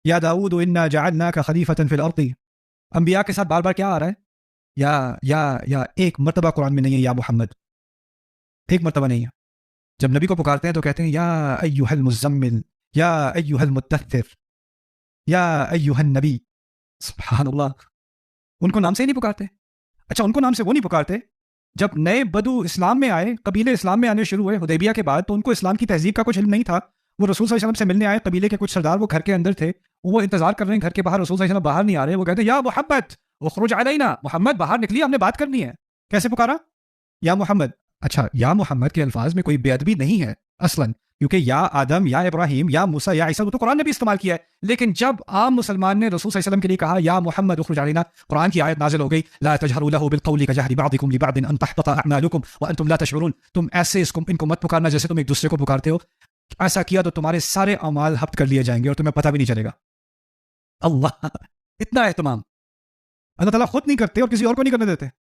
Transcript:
یا داؤد انا جعلناک خلیفۃ فی الارض. انبیاء کے ساتھ بار بار کیا آ رہا ہے؟ یا ایک مرتبہ قرآن میں نہیں ہے یا محمد، ایک مرتبہ نہیں ہے. جب نبی کو پکارتے ہیں تو کہتے ہیں یا ایھا المزمل، یا ایھا المدثر، یا ایھا النبی. سبحان اللہ، ان کو نام سے ہی نہیں پکارتے. اچھا، ان کو نام سے وہ نہیں پکارتے. جب نئے بدو اسلام میں آئے، قبیلے اسلام میں آنے شروع ہوئے حدیبیہ کے بعد، تو ان کو اسلام کی تہذیب کا کچھ علم نہیں تھا. وہ رسول صلی اللہ علیہ وسلم سے ملنے آئے، قبیلے کے کچھ سردار وہ گھر کے اندر تھے، وہ انتظار کر رہے ہیں گھر کے باہر، رسول صلی اللہ علیہ وسلم باہر نہیں آ رہے. وہ کہتے ہیں یا محمد اخرج علینا، محمد باہر نکلیے، ہم نے بات کرنی ہے. کیسے پکارا؟ یا محمد. اچھا، یا محمد کے الفاظ میں کوئی بے ادبی نہیں ہے اصلاً، کیونکہ یا آدم، یا ابراہیم، یا موسیٰ، یا عیسیٰ، وہ تو قرآن نے بھی استعمال کیا ہے. لیکن جب عام مسلمان نے رسول صلی اللہ علیہ وسلم کے لیے کہا یا محمد اخرج علینا، قرآن کی آیت نازل ہو گئی لا تجہروا له بالقول كجهر بعضكم لبعض ان تحبط اعمالكم وانتم لا تشعرون. تم ایسے ان کو مت پکارنا جیسے تم ایک دوسرے کو پکارتے ہو. ایسا کیا تو تمہارے سارے اعمال ہبط کر لیے جائیں گے اور تمہیں پتہ بھی نہیں چلے گا. اللہ، اتنا اہتمام اللہ تعالیٰ خود نہیں کرتے اور کسی اور کو نہیں کرنے دیتے.